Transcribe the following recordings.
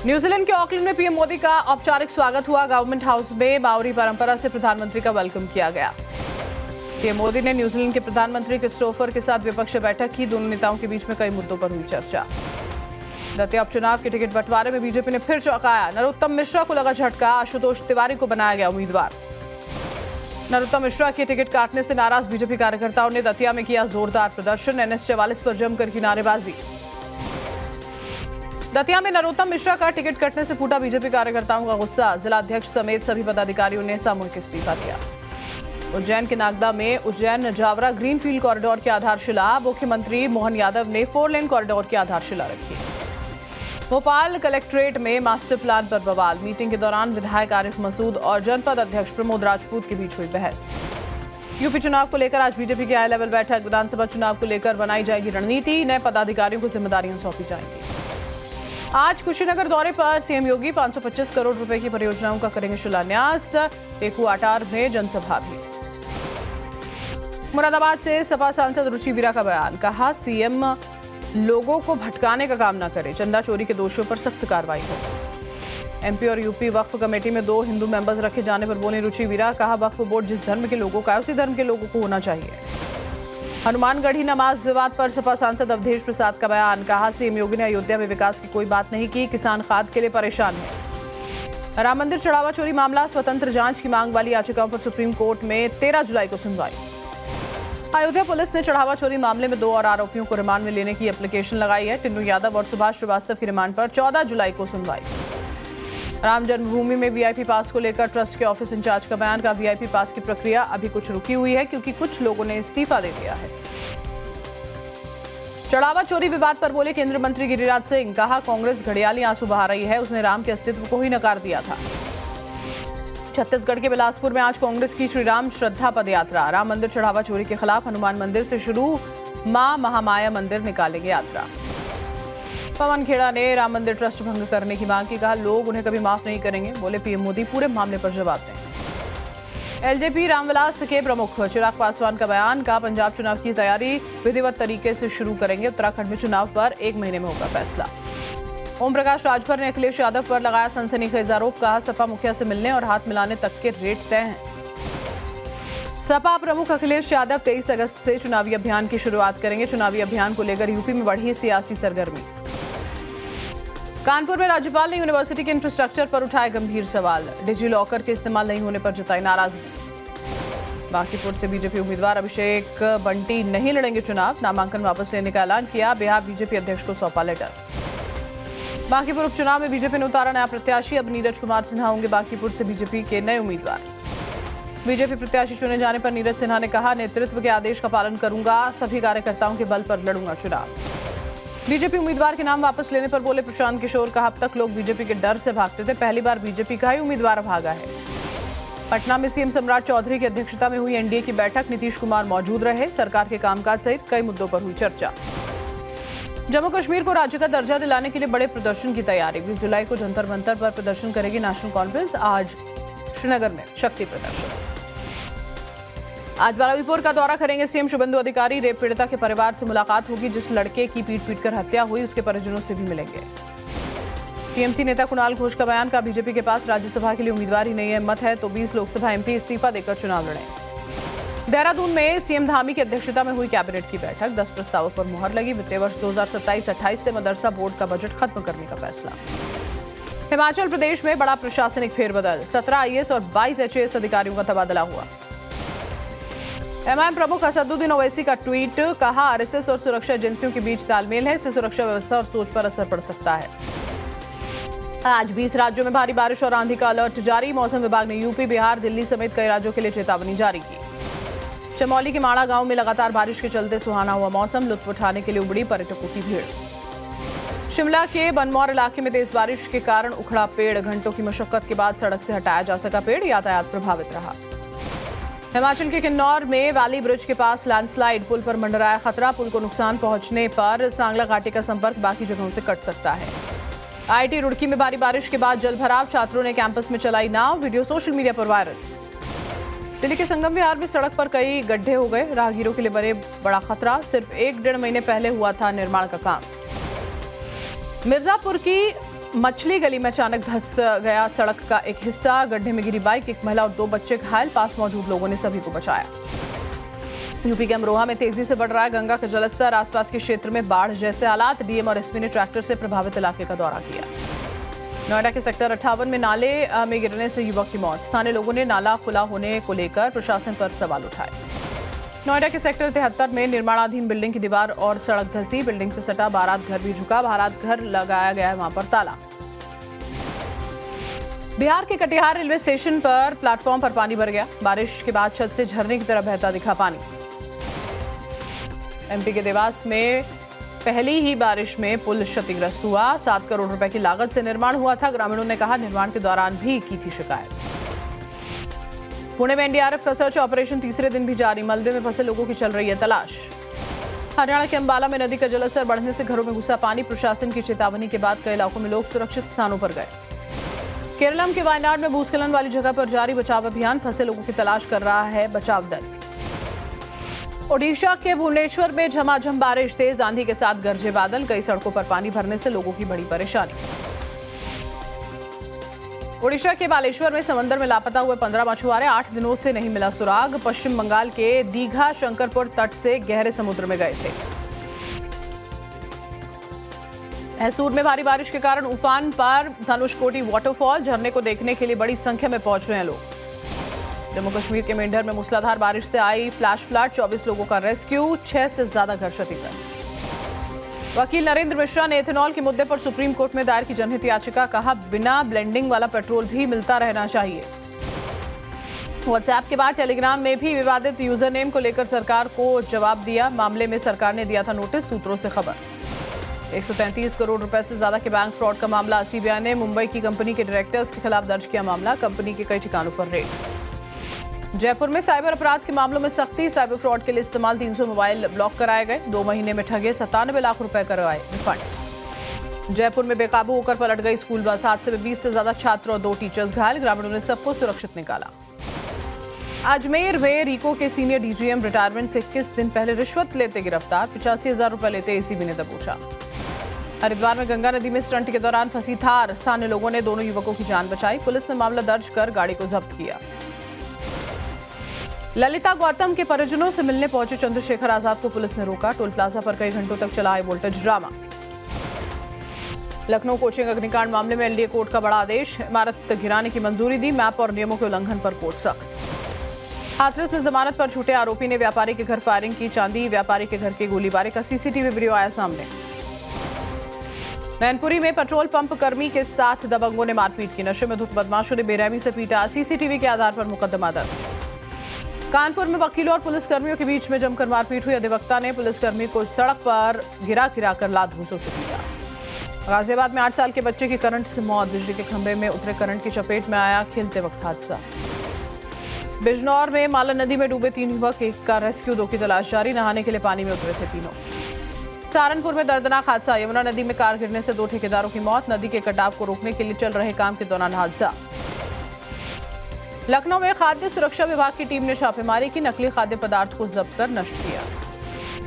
New Zealand के Auckland में PM Modi का औपचारिक स्वागत हुआ। गवर्नमेंट हाउस में बावरी परंपरा से प्रधानमंत्री का वेलकम किया गया। पीएम मोदी ने न्यूजीलैंड के प्रधानमंत्री क्रिस्टोफर के साथ द्विपक्षीय बैठक की। दोनों नेताओं के बीच में कई मुद्दों पर हुई चर्चा। दतिया उपचुनाव के टिकट बंटवारे में बीजेपी ने फिर चौंकाया। नरोत्तम मिश्रा को लगा झटका, आशुतोष तिवारी को बनाया गया उम्मीदवार। नरोत्तम मिश्रा के टिकट काटने से नाराज बीजेपी कार्यकर्ताओं ने दतिया में किया जोरदार प्रदर्शन। NH 44 पर जमकर की नारेबाजी। दतिया में नरोत्तम मिश्रा का टिकट कटने से फूटा बीजेपी कार्यकर्ताओं का गुस्सा। जिला अध्यक्ष समेत सभी पदाधिकारियों ने सामूहिक इस्तीफा दिया। उज्जैन के नागदा में उज्जैन जावरा ग्रीनफील्ड कॉरिडोर की आधारशिला। मुख्यमंत्री मोहन यादव ने 4 लेन कॉरिडोर की आधारशिला रखी। भोपाल कलेक्ट्रेट में मास्टर प्लान पर बवाल। मीटिंग के दौरान विधायक आरिफ मसूद और जनपद अध्यक्ष प्रमोद राजपूत के बीच हुई बहस। यूपी चुनाव को लेकर आज बीजेपी की हाई लेवल बैठक। विधानसभा चुनाव को लेकर बनाई जाएगी रणनीति। नए पदाधिकारियों को जिम्मेदारियां सौंपी जाएंगी। आज कुशीनगर दौरे पर सीएम योगी 525 करोड़ रुपए की परियोजनाओं का करेंगे शिलान्यास। टेकू आटार में जनसभा भी। मुरादाबाद से सपा सांसद रुचि वीरा का बयान। कहा सीएम लोगों को भटकाने का काम न करे। चंदा चोरी के दोषियों पर सख्त कार्रवाई हो। एमपी और यूपी वक्फ कमेटी में 2 हिंदू मेंबर्स रखे जाने पर बोले रुचि वीरा। कहा वक्फ बोर्ड जिस धर्म के लोगों का है उसी धर्म के लोगों को होना चाहिए। हनुमानगढ़ी नमाज विवाद पर सपा सांसद अवधेश प्रसाद का बयान। कहा सीएम योगी ने अयोध्या में विकास की कोई बात नहीं की। किसान खाद के लिए परेशान है। राम मंदिर चढ़ावा चोरी मामला। स्वतंत्र जांच की मांग वाली याचिकाओं पर सुप्रीम कोर्ट में 13 जुलाई को सुनवाई। अयोध्या पुलिस ने चढ़ावा चोरी मामले में 2 और आरोपियों को रिमांड में लेने की एप्लीकेशन लगाई है। टिन्नू यादव और सुभाष श्रीवास्तव की रिमांड पर 14 जुलाई को सुनवाई। राम जन्मभूमि में वीआईपी पास को लेकर ट्रस्ट के ऑफिस इंचार्ज का बयान। का वीआईपी पास की प्रक्रिया अभी कुछ रुकी हुई है क्योंकि कुछ लोगों ने इस्तीफा दे दिया है। चढ़ावा चोरी विवाद पर बोले केंद्रीय मंत्री गिरिराज सिंह। कहा कांग्रेस घड़ियाली आंसू बहा रही है। उसने राम के अस्तित्व को ही नकार दिया था। छत्तीसगढ़ के बिलासपुर में आज कांग्रेस की श्री राम श्रद्धा पदयात्रा। राम मंदिर चढ़ावा चोरी के खिलाफ हनुमान मंदिर से शुरू मां महामाया मंदिर निकालेंगे यात्रा। पवन खेड़ा ने राम मंदिर ट्रस्ट भंग करने की मांग की। कहा लोग उन्हें कभी माफ नहीं करेंगे। बोले पीएम मोदी पूरे मामले पर जवाब दें। एलजेपी रामविलास के प्रमुख चिराग पासवान का बयान। कहा पंजाब चुनाव की तैयारी विधिवत तरीके से शुरू करेंगे। उत्तराखंड में चुनाव पर 1 महीने में होगा फैसला। ओम प्रकाश राजभर ने अखिलेश यादव पर लगाया सनसनीखेज आरोप। कहा सपा मुखिया से मिलने और हाथ मिलाने तक के रेट तय हैं। सपा प्रमुख अखिलेश यादव 23 अगस्त से चुनावी अभियान की शुरुआत करेंगे। चुनावी अभियान को लेकर यूपी में बढ़ी सियासी सरगर्मी। कानपुर में राज्यपाल ने यूनिवर्सिटी के इंफ्रास्ट्रक्चर पर उठाए गंभीर सवाल। डिजी लॉकर के इस्तेमाल नहीं होने पर जताई नाराजगी। बांकीपुर से बीजेपी उम्मीदवार अभिषेक बंटी नहीं लड़ेंगे चुनाव। नामांकन वापस लेने का ऐलान किया। बिहार बीजेपी अध्यक्ष को सौंपा लेटर। बांकीपुर उपचुनाव में बीजेपी ने उतारा नया प्रत्याशी। अब नीरज कुमार सिन्हा होंगे बांकीपुर से बीजेपी के नए उम्मीदवार। बीजेपी प्रत्याशी चुने जाने पर नीरज सिन्हा ने कहा नेतृत्व के आदेश का पालन करूंगा। सभी कार्यकर्ताओं के बल पर लड़ूंगा चुनाव। बीजेपी उम्मीदवार के नाम वापस लेने पर बोले प्रशांत किशोर। कहा अब तक लोग बीजेपी के डर से भागते थे, पहली बार बीजेपी का ही उम्मीदवार भागा है। पटना में सीएम सम्राट चौधरी की अध्यक्षता में हुई एनडीए की बैठक। नीतीश कुमार मौजूद रहे। सरकार के कामकाज सहित कई मुद्दों पर हुई चर्चा। जम्मू कश्मीर को राज्य का दर्जा दिलाने के लिए बड़े प्रदर्शन की तैयारी। 20 जुलाई को जंतर मंतर पर प्रदर्शन करेगी नेशनल कॉन्फ्रेंस। आज श्रीनगर में शक्ति प्रदर्शन। आज बारुईपुर का दौरा करेंगे सीएम शुभेंदु अधिकारी। रेप पीड़िता के परिवार से मुलाकात होगी। जिस लड़के की पीट-पीट कर हत्या हुई उसके परिजनों से भी मिलेंगे। टीएमसी नेता कुणाल घोष का बयान। का बीजेपी के पास राज्यसभा के लिए उम्मीदवार ही नहीं है। मत है तो 20 लोकसभा एमपी इस्तीफा देकर चुनाव लड़ें। देहरादून में सीएम धामी की अध्यक्षता में हुई कैबिनेट की बैठक। 10 प्रस्तावों पर मुहर लगी। वित्तीय वर्ष 2027-28 से मदरसा बोर्ड का बजट खत्म करने का फैसला। हिमाचल प्रदेश में बड़ा प्रशासनिक फेरबदल। 17 आईएएस और 22 एचएएस अधिकारियों का तबादला हुआ। एमआईएम प्रमुख असदुद्दीन ओवैसी का ट्वीट। कहा आरएसएस और सुरक्षा एजेंसियों के बीच तालमेल है। इससे सुरक्षा व्यवस्था और सोच पर असर पड़ सकता है। आज 20 राज्यों में भारी बारिश और आंधी का अलर्ट जारी। मौसम विभाग ने यूपी, बिहार, दिल्ली समेत कई राज्यों के लिए चेतावनी जारी की। चमौली के माड़ा गांव में लगातार बारिश के चलते सुहाना हुआ मौसम। लुत्फ उठाने के लिए उमड़ी पर्यटकों की भीड़। शिमला के बनमौर इलाके में तेज बारिश के कारण उखड़ा पेड़। घंटों की मशक्कत के बाद सड़क से हटाया जा सका पेड़। यातायात प्रभावित रहा। हिमाचल के किन्नौर में वैली ब्रिज के पास लैंडस्लाइड। पुल पर मंडराया खतरा। पुल को नुकसान पहुंचने पर सांगला घाटी का संपर्क बाकी जगहों से कट सकता है। आईआईटी रुड़की में भारी बारिश के बाद जलभराव। छात्रों ने कैंपस में चलाई नाव। वीडियो सोशल मीडिया पर वायरल। दिल्ली के संगम विहार में सड़क पर कई गड्ढे हो गए। राहगीरों के लिए बने बड़ा खतरा। सिर्फ 1-1.5 महीने पहले हुआ था निर्माण का काम। मिर्जापुर की मछली गली में अचानक धंस गया सड़क का एक हिस्सा, गड्ढे में गिरी बाइक, एक महिला और 2 बच्चे घायल, पास मौजूद लोगों ने सभी को बचाया। यूपी के अमरोहा में तेजी से बढ़ रहा है गंगा का जलस्तर, आसपास के क्षेत्र में बाढ़ जैसे हालात। डीएम और एसपी ने ट्रैक्टर से प्रभावित इलाके का दौरा किया। नोएडा के सेक्टर 58 में नाले में गिरने से युवक की मौत, स्थानीय लोगों ने नाला खुला होने को लेकर प्रशासन पर सवाल उठाए। नोएडा के सेक्टर 73 में निर्माणाधीन बिल्डिंग की दीवार और सड़क धंसी, बिल्डिंग से सटा बारात घर भी झुका, बारात घर लगाया गया है वहां पर ताला। बिहार के कटिहार रेलवे स्टेशन पर प्लेटफॉर्म पर पानी भर गया, बारिश के बाद छत से झरने की तरह बहता दिखा पानी। एमपी के देवास में पहली ही बारिश में पुल क्षतिग्रस्त हुआ, 7 करोड़ रुपए की लागत से निर्माण हुआ था। ग्रामीणों ने कहा निर्माण के दौरान भी की थी शिकायत। पुणे में एनडीआरएफ का सर्च ऑपरेशन तीसरे दिन भी जारी, मलबे में फंसे लोगों की चल रही है तलाश। हरियाणा के अंबाला में नदी का जलस्तर बढ़ने से घरों में घुसा पानी, प्रशासन की चेतावनी के बाद कई इलाकों में लोग सुरक्षित स्थानों पर गए। केरलम के वायनाड में भूस्खलन वाली जगह पर जारी बचाव अभियान, फंसे लोगों की तलाश कर रहा है बचाव दल। ओडिशा के भुवनेश्वर में झमाझम बारिश, तेज आंधी के साथ गरजे बादल, कई सड़कों पर पानी भरने से लोगों की बड़ी परेशानी। ओडिशा के बालेश्वर में समंदर में लापता हुए 15 मछुआरे, 8 दिनों से नहीं मिला सुराग। पश्चिम बंगाल के दीघा शंकरपुर तट से गहरे समुद्र में गए थे। मैसूर में भारी बारिश के कारण उफान पर धनुषकोटी वाटरफॉल, झरने को देखने के लिए बड़ी संख्या में पहुंच रहे हैं लोग। जम्मू कश्मीर के मेंढर में मूसलाधार बारिश से आई फ्लैश फ्लड, 24 लोगों का रेस्क्यू, 6 से ज्यादा घर क्षतिग्रस्त। वकील नरेंद्र मिश्रा ने एथेनॉल के मुद्दे पर सुप्रीम कोर्ट में दायर की जनहित याचिका, कहा बिना ब्लेंडिंग वाला पेट्रोल भी मिलता रहना चाहिए। व्हाट्सएप के बाद टेलीग्राम में भी विवादित यूजर नेम को लेकर सरकार को जवाब दिया, मामले में सरकार ने दिया था नोटिस, सूत्रों से खबर। 133 करोड़ रुपए से ज्यादा के बैंक फ्रॉड का मामला, सीबीआई ने मुंबई की कंपनी के डायरेक्टर्स के खिलाफ दर्ज किया मामला, कंपनी के कई ठिकानों पर रेड। जयपुर में साइबर अपराध के मामलों में सख्ती, साइबर फ्रॉड के लिए इस्तेमाल 300 मोबाइल ब्लॉक कराए गए, 2 महीने में ठगे 97 लाख रुपए करवाए रिफंड। जयपुर में बेकाबू होकर पलट गई स्कूल बस, हादसे में 20 से ज्यादा छात्र और 2 टीचर्स घायल, ग्रामीणों ने सबको सुरक्षित निकाला। अजमेर में रीको के सीनियर डीजीएम रिटायरमेंट से 21 दिन पहले रिश्वत लेते गिरफ्तार, 85,000 रुपए लेते एसीबी ने दबोचा। हरिद्वार में गंगा नदी में स्टंट के दौरान फंसी थार, स्थानीय लोगों ने दोनों युवकों की जान बचाई, पुलिस ने मामला दर्ज कर गाड़ी को जब्त किया। ललिता गौतम के परिजनों से मिलने पहुंचे चंद्रशेखर आजाद को पुलिस ने रोका, टोल प्लाजा पर कई घंटों तक चला high voltage drama. Lucknow coaching अग्निकांड मामले में एलडीए कोर्ट का बड़ा आदेश, इमारत गिराने की मंजूरी दी, मैप और नियमों के उल्लंघन पर कोर्ट सख्त। हाथरस में जमानत पर छूटे आरोपी ने व्यापारी के घर फायरिंग की, चांदी व्यापारी के घर की गोलीबारी का सीसीटीवी वीडियो आया सामने। मैनपुरी में पेट्रोल पंप कर्मी के साथ दबंगों ने मारपीट की, नशे में धुत बदमाशों ने बेरहमी से पीटा, सीसीटीवी के आधार पर मुकदमा दर्ज। कानपुर में वकीलों और पुलिसकर्मियों के बीच में जमकर मारपीट हुई, अधिवक्ता ने पुलिसकर्मी को सड़क पर गिरा लात घूंसों से पीटा। गाजियाबाद में 8 साल के बच्चे की करंट से मौत, बिजली के खंभे में उतरे करंट की चपेट में आया खेलते वक्त हादसा। बिजनौर में मालन नदी में डूबे 3 युवक, एक का रेस्क्यू, 2 की तलाश जारी, नहाने के लिए पानी में उतरे थे तीनों। सहारनपुर में दर्दनाक हादसा, यमुना नदी में कार गिरने से 2 ठेकेदारों की मौत, नदी के कटाव को रोकने के लिए चल रहे काम के दौरान हादसा। लखनऊ में खाद्य सुरक्षा विभाग की टीम ने छापेमारी की, नकली खाद्य पदार्थ को जब्त कर नष्ट किया।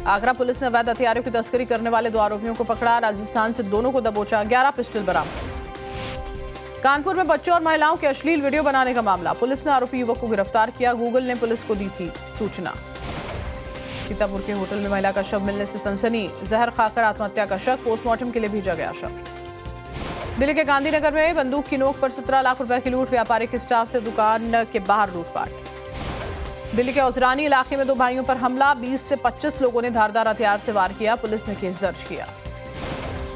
आगरा पुलिस ने अवैध हथियारों की तस्करी करने वाले 2 आरोपियों को पकड़ा, राजस्थान से दोनों को दबोचा, 11 पिस्टल बरामद। कानपुर में बच्चों और महिलाओं के अश्लील वीडियो बनाने का मामला, पुलिस ने आरोपी युवक को गिरफ्तार किया, गूगल ने पुलिस को दी थी सूचना। सीतापुर के होटल में महिला का शव मिलने से सनसनी, जहर खाकर आत्महत्या का शक, पोस्टमार्टम के लिए भेजा गया शव। दिल्ली के गांधीनगर में बंदूक की नोक पर 17 लाख रुपए की लूट, व्यापारी के स्टाफ से दुकान के बाहर लूटपाट। दिल्ली के औजरानी इलाके में 2 भाइयों पर हमला, 20 से 25 लोगों ने धारदार हथियार से वार किया, पुलिस ने केस दर्ज किया।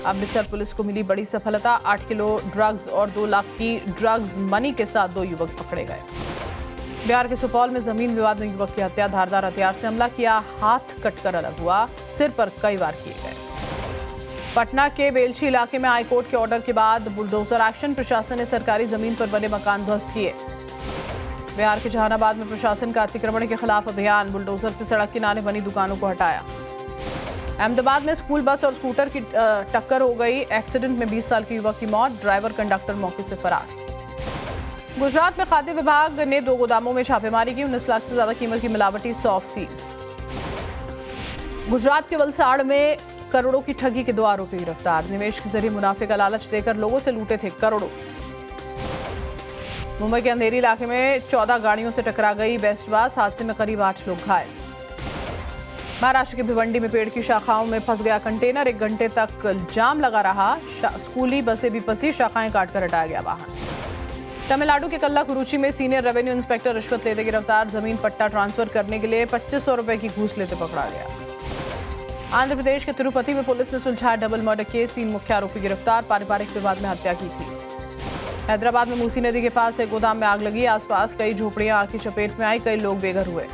अमृतसर पुलिस को मिली बड़ी सफलता, 8 किलो ड्रग्स और 2 लाख की ड्रग्स मनी के साथ 2 युवक पकड़े गए। बिहार के सुपौल में जमीन विवाद में युवक की हत्या, धारदार हथियार से हमला किया, हाथ कटकर अलग हुआ, सिर पर कई वार किए गए। पटना के बेलछी इलाके में हाईकोर्ट के ऑर्डर के बाद बुलडोजर एक्शन, प्रशासन ने सरकारी जमीन पर बने मकान ध्वस्त किए। बिहार के जहानाबाद में प्रशासन का अतिक्रमण के खिलाफ अभियान, बुलडोजर से सड़क किनारे बनी दुकानों को हटाया। अहमदाबाद में स्कूल बस और स्कूटर की टक्कर हो गई, एक्सीडेंट में 20 साल के युवक की मौत, ड्राइवर कंडक्टर मौके से फरार। गुजरात में खाद्य विभाग ने 2 गोदामों में छापेमारी की, 19 लाख से ज्यादा कीमत की मिलावटी सौंफ सीज। गुजरात के वलसाड़ में करोड़ों की ठगी के 2 आरोपी गिरफ्तार। निवेश के जरिए मुनाफे का लालच देकर लोगों से लूटे थे करोड़ों। मुंबई के अंधेरी इलाके में 14 गाड़ियों से टकरा गई बेस्ट बस। हादसे में करीब 8 लोग घायल। महाराष्ट्र के भिवंडी में पेड़ की शाखाओं में फंस गया कंटेनर। 1 घंटे तक जाम लगा रहा। स्कूली बसें भी फंसी, शाखाएं काटकर हटाया गया वाहन। तमिलनाडु के कल्लाकुरुची में सीनियर रेवेन्यू इंस्पेक्टर रिश्वत लेते गिरफ्तार। जमीन पट्टा ट्रांसफर करने के लिए 2500 रुपए की घूस लेते पकड़ा गया। आंध्र प्रदेश के तिरुपति में पुलिस ने सुलझाया डबल मर्डर केस। 3 मुख्य आरोपी गिरफ्तार। पारिवारिक विवाद में हत्या की थी। हैदराबाद में मूसी नदी के पास एक गोदाम में आग लगी। आसपास कई झोपड़ियां आग की चपेट में आई। कई लोग बेघर हुए।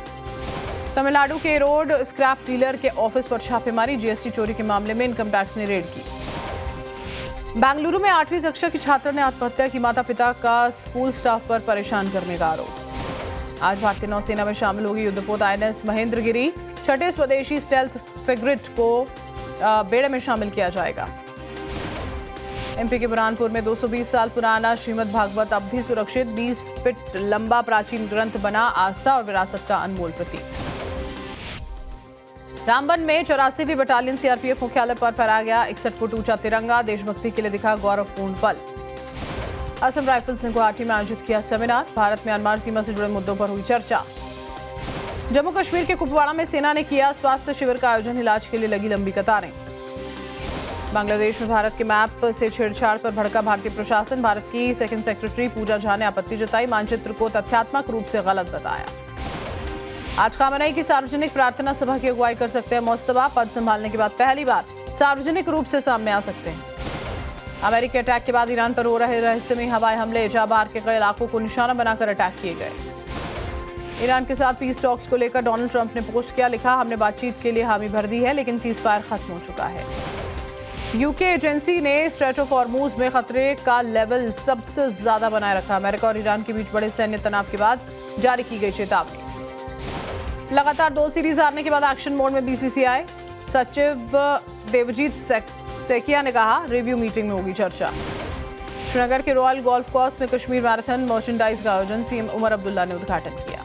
तमिलनाडु के रोड स्क्रैप डीलर के ऑफिस पर छापेमारी। जीएसटी चोरी के मामले में इनकम टैक्स ने रेड की। बेंगलुरु में 8वीं कक्षा की छात्र ने आत्महत्या की। माता पिता का स्कूल स्टाफ पर परेशान करने का आरोप। आज भारतीय नौसेना में शामिल होगी युद्धपोत INS महेंद्रगिरी। 6ठे स्वदेशी स्टेल्थ फ्रिगेट को बेड़े में शामिल किया जाएगा। MP के बुरहानपुर में 220 साल पुराना श्रीमद् भागवत अब भी सुरक्षित। 20 फीट लंबा प्राचीन ग्रंथ बना आस्था और विरासत का अनमोल प्रतीक। रामबन में 84वीं बटालियन CRPF मुख्यालय पर फहराया गया 61 फुट ऊंचा तिरंगा। देशभक्ति के लिए दिखा गौरवपूर्ण पल। असम राइफल्स ने गुवाहाटी में आयोजित किया सेमिनार। भारत म्यांमार सीमा से जुड़े मुद्दों पर हुई चर्चा। जम्मू कश्मीर के कुपवाड़ा में सेना ने किया स्वास्थ्य शिविर का आयोजन। इलाज के लिए लगी लंबी कतारें। बांग्लादेश में भारत के मैप से छेड़छाड़ पर भड़का भारतीय प्रशासन। भारत की सेकंड सेक्रेटरी पूजा झा ने आपत्ति जताई। मानचित्र को तथ्यात्मक रूप से गलत बताया। आज खामनेई की सार्वजनिक प्रार्थना सभा की अगुवाई कर सकते हैं मोस्तफा। पद संभालने के बाद पहली बार सार्वजनिक रूप से सामने आ सकते हैं। अमेरिकी अटैक के बाद ईरान पर हो रहे रहस्यमय हवाई हमले। जाबार के कई इलाकों को निशाना बनाकर अटैक किए गए। ईरान के साथ पीस टॉक्स को लेकर डोनाल्ड ट्रंप ने पोस्ट किया। लिखा, हमने बातचीत के लिए हामी भर दी है, लेकिन सीज फायर खत्म हो चुका है। यूके एजेंसी ने स्ट्रेट ऑफ हॉर्मूज में खतरे का लेवल सबसे ज्यादा बनाए रखा। अमेरिका और ईरान के बीच बड़े सैन्य तनाव के बाद जारी की गई चेतावनी। लगातार 2 सीरीज हारने के बाद एक्शन मोड में BCCI सचिव देवजीत सेकिया ने कहा, रिव्यू मीटिंग में होगी चर्चा। श्रीनगर के रॉयल गोल्फ कोर्स में कश्मीर मैराथन मर्चेंडाइज का आयोजन CM उमर अब्दुल्ला ने उद्घाटन किया।